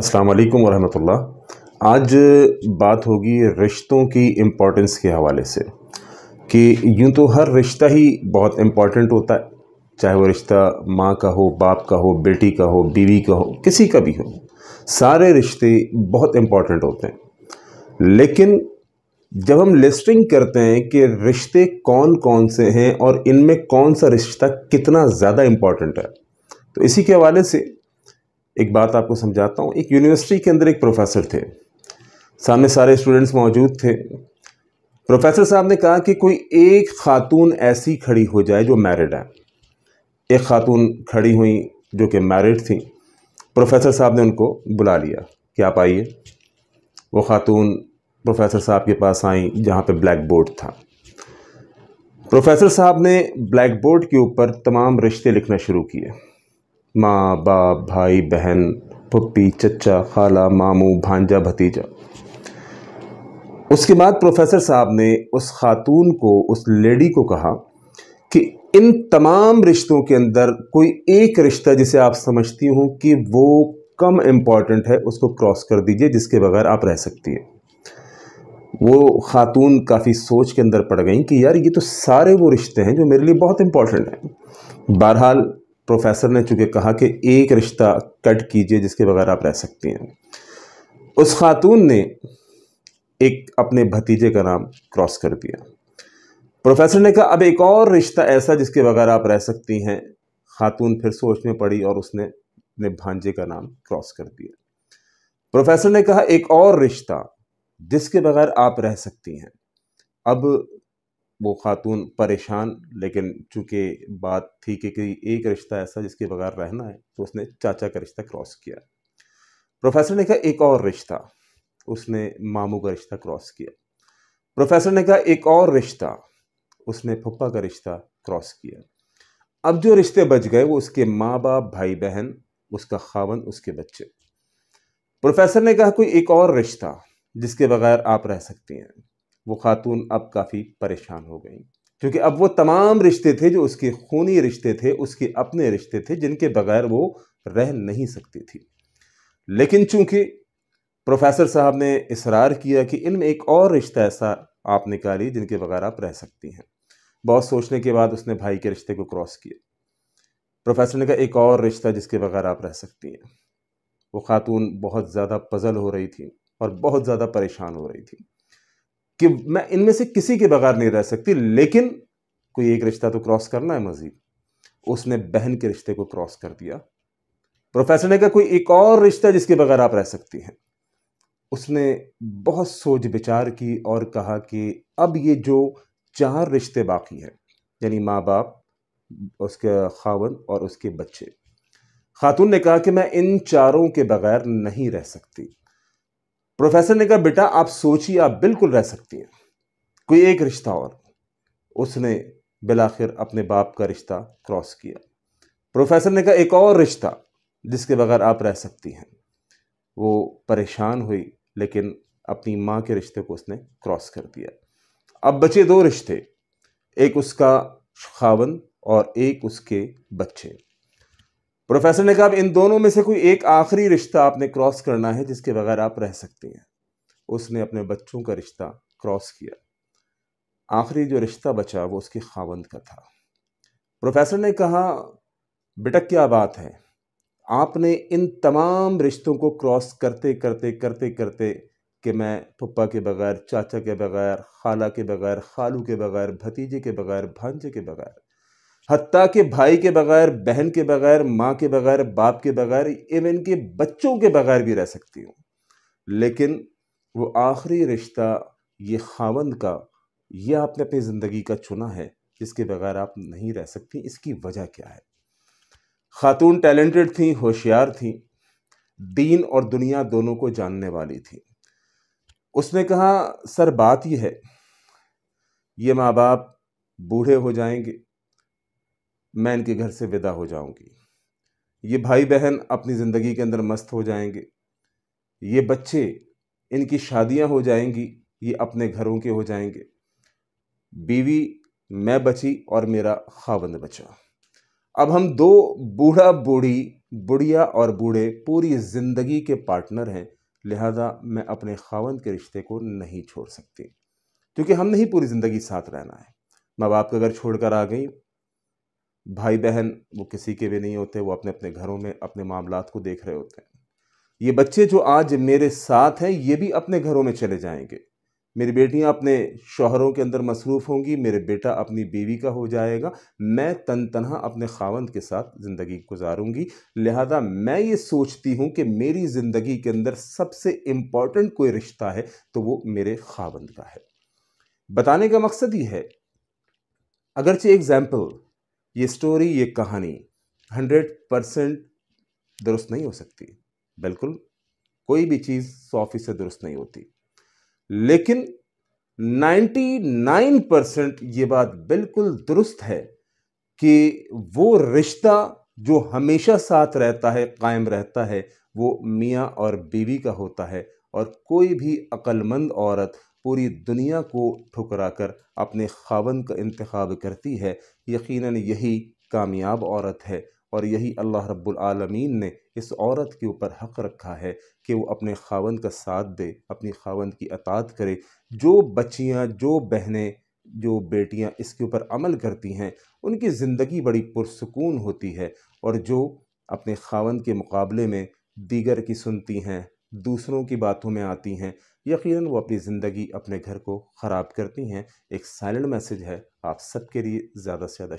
अस्सलाम वालेकुम वरहमतुल्लाह। आज बात होगी रिश्तों की इम्पोर्टेंस के हवाले से कि यूँ तो हर रिश्ता ही बहुत इम्पोर्टेंट होता है, चाहे वो रिश्ता माँ का हो, बाप का हो, बेटी का हो, बीवी का हो, किसी का भी हो। सारे रिश्ते बहुत इम्पोर्टेंट होते हैं, लेकिन जब हम लिस्टिंग करते हैं कि रिश्ते कौन कौन से हैं और इनमें कौन सा रिश्ता कितना ज़्यादा इम्पोर्टेंट है, तो इसी के हवाले से एक बात आपको समझाता हूँ। एक यूनिवर्सिटी के अंदर एक प्रोफेसर थे, सामने सारे स्टूडेंट्स मौजूद थे। प्रोफेसर साहब ने कहा कि कोई एक खातून ऐसी खड़ी हो जाए जो मैरिड है। एक खातून खड़ी हुई जो कि मैरिड थी। प्रोफेसर साहब ने उनको बुला लिया कि आप आइए। वो खातून प्रोफेसर साहब के पास आई जहाँ पे ब्लैक बोर्ड था। प्रोफेसर साहब ने ब्लैक बोर्ड के ऊपर तमाम रिश्ते लिखना शुरू किए। माँ बाप, भाई बहन, पुप्पी, चचा, खाला, मामू, भांजा, भतीजा। उसके बाद प्रोफेसर साहब ने उस खातून को, उस लेडी को कहा कि इन तमाम रिश्तों के अंदर कोई एक रिश्ता जिसे आप समझती हो कि वो कम इम्पॉर्टेंट है, उसको क्रॉस कर दीजिए, जिसके बगैर आप रह सकती है। वो खातून काफ़ी सोच के अंदर पड़ गई कि यार ये तो सारे वो रिश्ते हैं जो मेरे लिए बहुत इम्पॉर्टेंट हैं। बहरहाल प्रोफेसर ने चूँकि कहा कि एक रिश्ता कट कीजिए जिसके बगैर आप रह सकती हैं। उस खातून ने एक अपने भतीजे का नाम क्रॉस कर दिया। प्रोफेसर ने कहा अब एक और रिश्ता ऐसा जिसके बगैर आप रह सकती हैं। खातून फिर सोच में पड़ी और उसने अपने भांजे का नाम क्रॉस कर दिया। प्रोफेसर ने कहा एक और रिश्ता जिसके बगैर आप रह सकती हैं। अब वो खातून परेशान, लेकिन चूंकि बात थी कि एक रिश्ता ऐसा जिसके बगैर रहना है, तो उसने चाचा का रिश्ता क्रॉस किया। प्रोफेसर ने कहा एक और रिश्ता, उसने मामू का रिश्ता क्रॉस किया। प्रोफेसर ने कहा एक और रिश्ता, उसने फुप्पा का रिश्ता क्रॉस किया। अब जो रिश्ते बच गए वो उसके माँ बाप, भाई बहन, उसका खावन, उसके बच्चे। प्रोफेसर ने कहा कोई एक और रिश्ता जिसके बगैर आप रह सकती हैं। वो खातून अब काफ़ी परेशान हो गई, क्योंकि अब वो तमाम रिश्ते थे जो उसके खूनी रिश्ते थे, उसके अपने रिश्ते थे, जिनके बगैर वो रह नहीं सकती थी। लेकिन चूंकि प्रोफेसर साहब ने इसरार किया कि इनमें एक और रिश्ता ऐसा आप निकालिए जिनके बगैर आप रह सकती हैं। बहुत सोचने के बाद उसने भाई के रिश्ते को क्रॉस किया। प्रोफेसर ने कहा एक और रिश्ता जिसके बगैर आप रह सकती हैं। वो खातून बहुत ज़्यादा पजल हो रही थी और बहुत ज़्यादा परेशान हो रही थी कि मैं इनमें से किसी के बगैर नहीं रह सकती, लेकिन कोई एक रिश्ता तो क्रॉस करना है मजीद। उसने बहन के रिश्ते को क्रॉस कर दिया। प्रोफेसर ने कहा कोई एक और रिश्ता जिसके बगैर आप रह सकती हैं। उसने बहुत सोच विचार की और कहा कि अब ये जो 4 रिश्ते बाकी हैं, यानी माँ बाप, उसके खावन और उसके बच्चे। खातून ने कहा कि मैं इन चारों के बगैर नहीं रह सकती। प्रोफेसर ने कहा बेटा आप सोचिए, आप बिल्कुल रह सकती हैं, कोई एक रिश्ता और। उसने बिलाखिर अपने बाप का रिश्ता क्रॉस किया। प्रोफेसर ने कहा एक और रिश्ता जिसके बगैर आप रह सकती हैं। वो परेशान हुई, लेकिन अपनी माँ के रिश्ते को उसने क्रॉस कर दिया। अब बचे 2 रिश्ते, एक उसका खावन और एक उसके बच्चे। प्रोफेसर ने कहा अब इन दोनों में से कोई एक आखिरी रिश्ता आपने क्रॉस करना है जिसके बगैर आप रह सकती हैं। उसने अपने बच्चों का रिश्ता क्रॉस किया। आखिरी जो रिश्ता बचा वो उसके खावंद का था। प्रोफेसर ने कहा बेटा क्या बात है, आपने इन तमाम रिश्तों को क्रॉस करते करते करते करते कि मैं फुप्पा के बगैर, चाचा के बगैर, खाला के बगैर, खालू के बगैर, भतीजे के बगैर, भांजे के बगैर, हत्ता के भाई के बगैर, बहन के बगैर, माँ के बगैर, बाप के बगैर, इवन के बच्चों के बगैर भी रह सकती हूँ, लेकिन वो आखिरी रिश्ता ये खावंद का, ये आपने अपनी ज़िंदगी का चुना है जिसके बगैर आप नहीं रह सकती। इसकी वजह क्या है? खातून टैलेंटेड थी, होशियार थी, दीन और दुनिया दोनों को जानने वाली थी। उसने कहा सर बात यह है, ये माँ बाप बूढ़े हो जाएंगे, मैं इनके घर से विदा हो जाऊंगी। ये भाई बहन अपनी ज़िंदगी के अंदर मस्त हो जाएंगे। ये बच्चे, इनकी शादियां हो जाएंगी, ये अपने घरों के हो जाएंगे। बीवी मैं बची और मेरा खावंद बचा। अब हम 2 बूढ़ा बूढ़ी बुढ़िया और बूढ़े पूरी ज़िंदगी के पार्टनर हैं, लिहाजा मैं अपने खावंद के रिश्ते को नहीं छोड़ सकती, क्योंकि हम नहीं पूरी ज़िंदगी साथ रहना है। माँ बाप का घर छोड़कर आ गई, भाई बहन वो किसी के भी नहीं होते, वो अपने अपने घरों में अपने मामलात को देख रहे होते हैं। ये बच्चे जो आज मेरे साथ हैं ये भी अपने घरों में चले जाएंगे। मेरी बेटियां अपने शौहरों के अंदर मसरूफ़ होंगी, मेरे बेटा अपनी बीवी का हो जाएगा, मैं तन तनहा अपने खावंद के साथ ज़िंदगी गुजारूंगी। लिहाजा मैं ये सोचती हूँ कि मेरी ज़िंदगी के अंदर सबसे इम्पॉर्टेंट कोई रिश्ता है तो वो मेरे खावंद का है। बताने का मकसद ये है, अगरचे एग्जाम्पल, ये स्टोरी, ये कहानी 100% दुरुस्त नहीं हो सकती, बिल्कुल कोई भी चीज़ 100% दुरुस्त नहीं होती, लेकिन 99% ये बात बिल्कुल दुरुस्त है कि वो रिश्ता जो हमेशा साथ रहता है, कायम रहता है, वो मियाँ और बीवी का होता है। और कोई भी अक्लमंद औरत पूरी दुनिया को ठुकराकर अपने खावंद का इंतखाब करती है, यकीनन यही कामयाब औरत है। और यही अल्लाह रब्बुल आलमीन ने इस औरत के ऊपर हक़ रखा है कि वो अपने खावंद का साथ दे, अपनी खावंद की अताअत करे। जो बच्चियाँ, जो बहनें, जो बेटियाँ इसके ऊपर अमल करती हैं उनकी ज़िंदगी बड़ी पुरसुकून होती है। और जो अपने खावंद के मुकाबले में दीगर की सुनती हैं, दूसरों की बातों में आती हैं, यकीनन वो अपनी ज़िंदगी, अपने घर को ख़राब करती हैं। एक साइलेंट मैसेज है आप सबके लिए, ज़्यादा से ज़्यादा